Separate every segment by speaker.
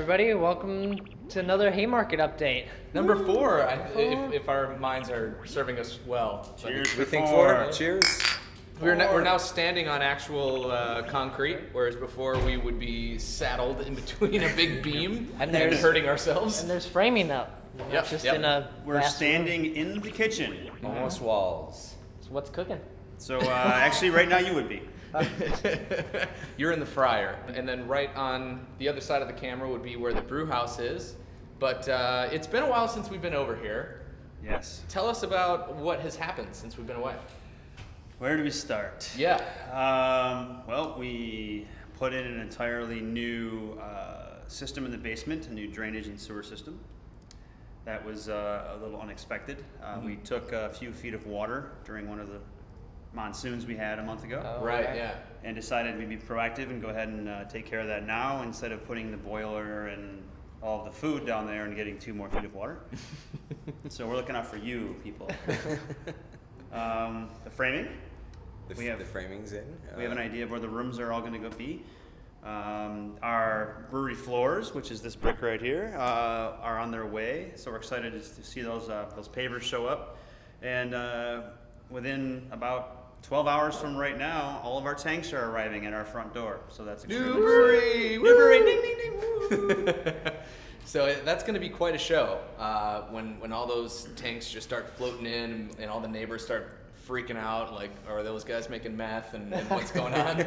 Speaker 1: everybody. Welcome to another Haymarket update.
Speaker 2: Number 4, if our minds are serving us well.
Speaker 3: Cheers.
Speaker 4: We think 4. Cheers.
Speaker 2: We're now standing on actual concrete, whereas before we would be saddled in between a big beam and hurting ourselves.
Speaker 1: And there's framing up.
Speaker 2: Yep,
Speaker 1: Just
Speaker 2: yep.
Speaker 1: in a
Speaker 3: We're
Speaker 1: vast
Speaker 3: standing in the kitchen.
Speaker 4: Almost walls.
Speaker 1: room. So what's cooking?
Speaker 3: So actually, right now you would be.
Speaker 2: You're in the fryer, and then right on the other side of the camera would be where the brew house is. But it's been a while since we've been over here.
Speaker 3: Yes.
Speaker 2: Tell us about what has happened since we've been away.
Speaker 3: Where do we start?
Speaker 2: Yeah.
Speaker 3: Well, we put in an entirely new system in the basement, a new drainage and sewer system. That was a little unexpected. We took a few feet of water during one of the monsoons we had a month ago.
Speaker 1: Oh,
Speaker 2: Right,
Speaker 1: okay.
Speaker 2: yeah.
Speaker 3: And decided we'd be proactive and go ahead and take care of that now instead of putting the boiler and all of the food down there and getting 2 more feet of water. So we're looking out for you people. The framing.
Speaker 4: The framing's in.
Speaker 3: We have an idea of where the rooms are all going to go be. Our brewery floors, which is this brick right here, are on their way. So we're excited to see those pavers show up. And within about 12 hours from right now, all of our tanks are arriving at our front door. So that's extremely
Speaker 2: New brewery!
Speaker 3: exciting. New brewery! Ding, ding, ding! Woo!
Speaker 2: So that's going to be quite a show when all those tanks just start floating in and all the neighbors start freaking out, like, are those guys making meth and what's going on?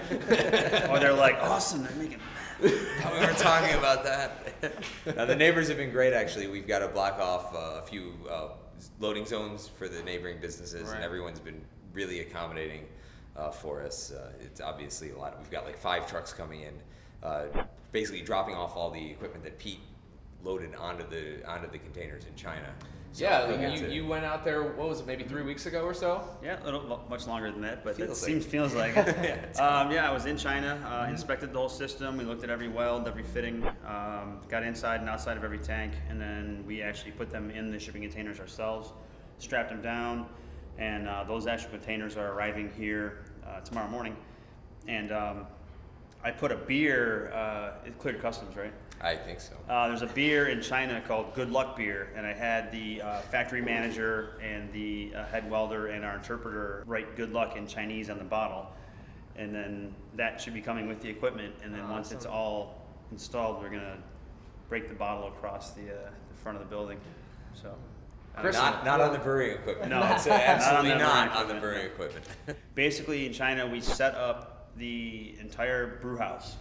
Speaker 3: Or they're like, awesome, they're making
Speaker 4: We weren't talking about that. Now, the neighbors have been great, actually. We've got to block off a few loading zones for the neighboring businesses,
Speaker 3: Right.
Speaker 4: and everyone's been really accommodating for us. It's obviously a lot. We've got like 5 trucks coming in, basically dropping off all the equipment that Pete loaded onto the containers in China. So
Speaker 2: Yeah, you went out there, what was it, maybe 3 weeks ago or so?
Speaker 3: Yeah, much longer than that, but
Speaker 4: Feels
Speaker 3: it
Speaker 4: like
Speaker 3: feels like it. Yeah, I was in China, inspected the whole system. We looked at every weld, every fitting, got inside and outside of every tank, and then we actually put them in the shipping containers ourselves, strapped them down, and those actual containers are arriving here tomorrow morning. And I put a beer, it cleared customs, right?
Speaker 4: I think so.
Speaker 3: There's a beer in China called Good Luck Beer, and I had the factory manager and the head welder and our interpreter write Good Luck in Chinese on the bottle, and then that should be coming with the equipment, and then once it's all installed, we're going to break the bottle across the front of the building. So,
Speaker 2: Chris,
Speaker 4: Not on the brewing equipment.
Speaker 3: No.
Speaker 4: That's absolutely
Speaker 3: Not
Speaker 4: not
Speaker 3: on the
Speaker 4: on the brewing equipment.
Speaker 3: basically in China, we set up the entire brew house,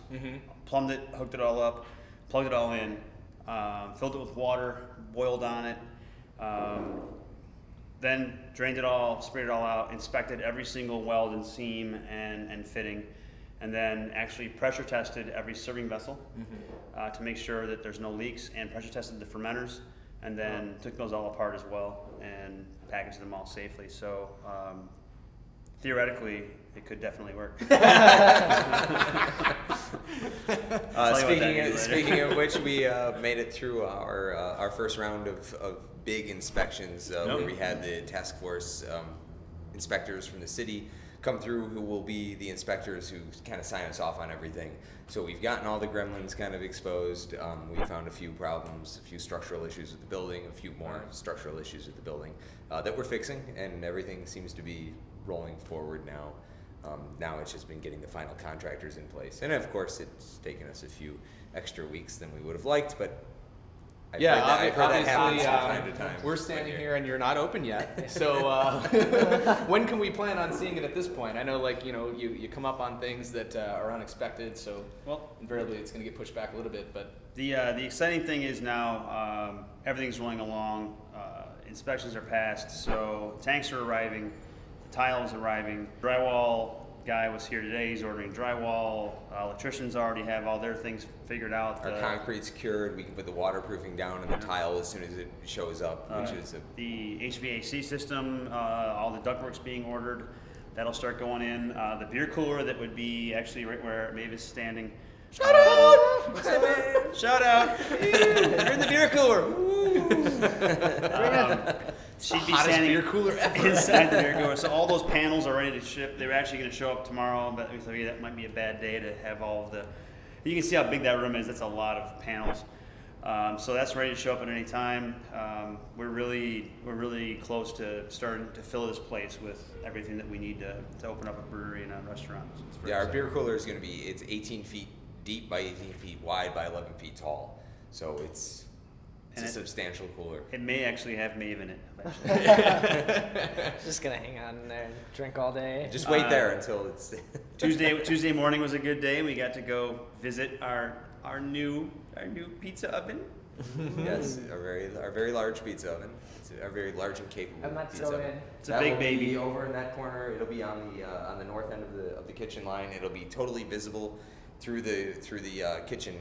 Speaker 3: plumbed it, hooked it all up, plugged it all in, filled it with water, boiled on it, then drained it all, sprayed it all out, inspected every single weld and seam and fitting, and then actually pressure tested every serving vessel to make sure that there's no leaks, and pressure tested the fermenters, and then took those all apart as well and packaged them all safely. So theoretically, it could definitely work.
Speaker 4: Speaking of which, we made it through our first round of big inspections where we had the task force inspectors from the city come through, who will be the inspectors who kind of sign us off on everything. So we've gotten all the gremlins kind of exposed. We found a few problems, a few structural issues with the building, a few more structural issues with the building that we're fixing, and everything seems to be rolling forward now. Now it's just been getting the final contractors in place. And of course, it's taken us a few extra weeks than we would have liked, but I've heard that happens from time to time.
Speaker 2: We're standing here and you're not open yet. So when can we plan on seeing it at this point? I know, like, you come up on things that are unexpected, so invariably it's going to get pushed back a little bit. But
Speaker 3: the exciting thing is now everything's rolling along. Inspections are passed, so tanks are arriving, the tiles arriving. Drywall guy was here today. He's ordering drywall. Electricians already have all their things figured out.
Speaker 4: Our concrete's cured. We can put the waterproofing down in the tile as soon as it shows up, which is
Speaker 3: the HVAC system. All the ductwork's being ordered. That'll start going in. The beer cooler that would be actually right where Mavis is standing.
Speaker 4: Shout out! What's up, man?
Speaker 3: Shout out! You're in the beer cooler. She'd be standing
Speaker 2: beer cooler ever.
Speaker 3: inside the beer cooler. So all those panels are ready to ship. They're actually going to show up tomorrow, but we thought that might be a bad day to have all of the. You can see how big that room is. That's a lot of panels. So that's ready to show up at any time. We're really close to starting to fill this place with everything that we need to open up a brewery and a restaurant.
Speaker 4: Yeah, our beer cooler is going to be, it's 18 feet deep by 18 feet wide by 11 feet tall. So it's a substantial cooler.
Speaker 3: It may actually have Maeve in it eventually.
Speaker 1: Just gonna hang out in there and drink all day.
Speaker 4: Just wait there until it's...
Speaker 3: Tuesday morning was a good day. We got to go visit our new pizza oven.
Speaker 4: Yes, our very large pizza oven. It's a very large and capable
Speaker 1: I'm not
Speaker 4: pizza
Speaker 1: so
Speaker 4: oven.
Speaker 1: in.
Speaker 3: It's a big
Speaker 4: will
Speaker 3: baby.
Speaker 4: be over in that corner. It'll be on the north end of the kitchen line. It'll be totally visible through the kitchen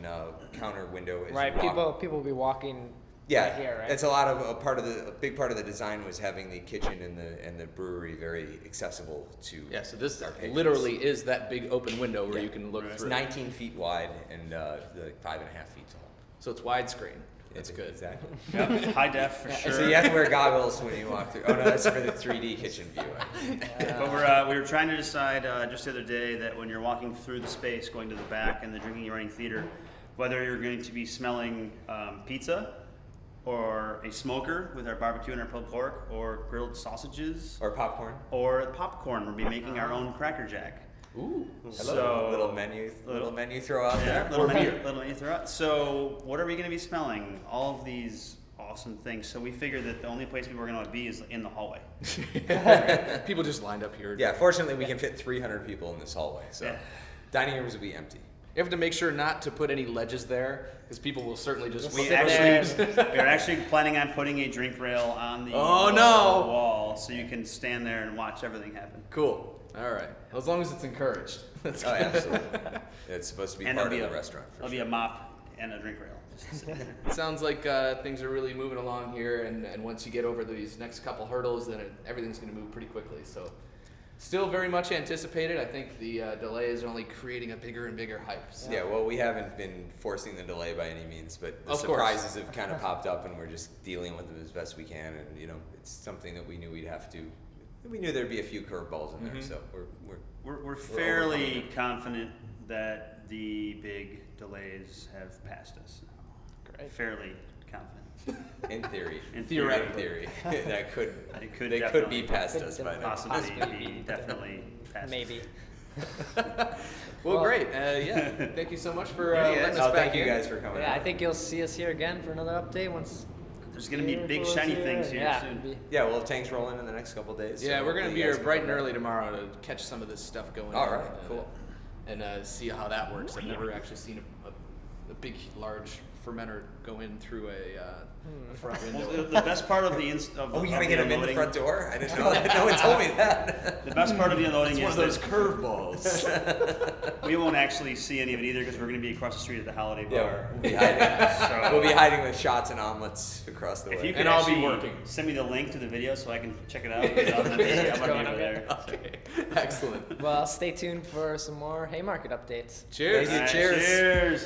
Speaker 4: counter window. As
Speaker 1: Right,
Speaker 4: you walk.
Speaker 1: people will be walking.
Speaker 4: Yeah,
Speaker 1: right here, right?
Speaker 4: that's a big part of the design was having the kitchen and the brewery very accessible to.
Speaker 2: Yeah, so this
Speaker 4: our patrons.
Speaker 2: literally is that big open window where
Speaker 4: Yeah.
Speaker 2: you can look
Speaker 4: It's
Speaker 2: through.
Speaker 4: 19 feet wide and 5.5 feet tall.
Speaker 2: So it's widescreen. That's good.
Speaker 4: Exactly.
Speaker 3: Yep, high def for sure.
Speaker 4: So you have to wear goggles when you walk through. Oh no, that's for the 3D kitchen view.
Speaker 3: But we were trying to decide just the other day that when you're walking through the space, going to the back in the drinking and writing theater, whether you're going to be smelling pizza, or a smoker with our barbecue and our pulled pork, or grilled sausages,
Speaker 4: Or popcorn.
Speaker 3: or popcorn. We'll be making our own Cracker Jack.
Speaker 2: Ooh.
Speaker 4: Hello.
Speaker 3: So
Speaker 4: little menu throw out there.
Speaker 3: Little menu throw out. So what are we going to be smelling? All of these awesome things. So we figured that the only place we were going to be is in the hallway.
Speaker 2: People just lined up here.
Speaker 4: Yeah, fortunately we can fit 300 people in this hallway, so
Speaker 3: Yeah.
Speaker 4: dining rooms will be empty.
Speaker 2: You have to make sure not to put any ledges there, because people will certainly just.
Speaker 3: We
Speaker 1: sit there.
Speaker 3: are actually planning on putting a drink rail on the
Speaker 2: Oh, no.
Speaker 3: wall, so you can stand there and watch everything happen.
Speaker 2: Cool. All right. As long as it's encouraged. That's
Speaker 4: Oh,
Speaker 2: good.
Speaker 4: absolutely. It's supposed to be
Speaker 3: And
Speaker 4: part of
Speaker 3: there'll
Speaker 4: the
Speaker 3: be
Speaker 4: restaurant. For
Speaker 3: There'll be a mop and a drink rail. Just sitting there.
Speaker 2: It sounds like things are really moving along here, and once you get over these next couple hurdles, then everything's going to move pretty quickly. So, still very much anticipated. I think the delay is only creating a bigger and bigger hype. So.
Speaker 4: Yeah, well, we haven't been forcing the delay by any means, but the
Speaker 2: Of course.
Speaker 4: surprises have kind of popped up, and we're just dealing with them as best we can. And it's something that we knew we'd have to. We knew there'd be a few curveballs in there, so
Speaker 3: We're fairly confident that the big delays have passed us now.
Speaker 1: Great.
Speaker 3: Fairly confident.
Speaker 4: in theory,
Speaker 3: In
Speaker 4: theory, that could
Speaker 3: It
Speaker 4: could be past us by now.
Speaker 3: possibly be definitely passed us.
Speaker 1: Maybe.
Speaker 2: Well, great. Yeah. Thank you so much for letting us back
Speaker 4: thank you
Speaker 2: in.
Speaker 4: guys for coming.
Speaker 1: Yeah, I
Speaker 4: out.
Speaker 1: think you'll see us here again for another update once.
Speaker 3: There's going to be
Speaker 1: Beer
Speaker 3: big
Speaker 1: cooler's
Speaker 3: shiny things here
Speaker 1: Yeah,
Speaker 3: soon.
Speaker 4: Yeah, we'll have tanks rolling in the next couple days.
Speaker 2: Yeah,
Speaker 4: so
Speaker 2: we're going to
Speaker 4: hopefully
Speaker 2: be
Speaker 4: you
Speaker 2: here
Speaker 4: guys can
Speaker 2: bright
Speaker 4: come
Speaker 2: and
Speaker 4: back.
Speaker 2: early tomorrow to catch some of this stuff going.
Speaker 4: All right, cool.
Speaker 2: And see how that works. I've never actually seen a big, large fermenter go in through a front window.
Speaker 3: Well, the best part of the
Speaker 4: Oh, we gotta get them in the
Speaker 3: unloading-
Speaker 4: front door. I didn't know. No one told me that.
Speaker 3: The best part of the unloading
Speaker 2: It's one
Speaker 3: is
Speaker 2: of those
Speaker 3: that
Speaker 2: curveballs.
Speaker 3: we won't actually see any of it either because we're going to be across the street at the Holiday
Speaker 4: Yeah,
Speaker 3: Bar.
Speaker 4: we'll be hiding.
Speaker 3: So
Speaker 4: We'll be hiding with shots and omelets across the
Speaker 3: if
Speaker 4: way.
Speaker 3: you could
Speaker 2: And I'll be
Speaker 3: actually
Speaker 2: working.
Speaker 3: send me the link to the video so I can check it out, I'm going to be over there.
Speaker 2: Okay. Excellent.
Speaker 1: Well, stay tuned for some more Haymarket updates.
Speaker 2: Cheers.
Speaker 4: Thank you. Cheers.
Speaker 3: Cheers.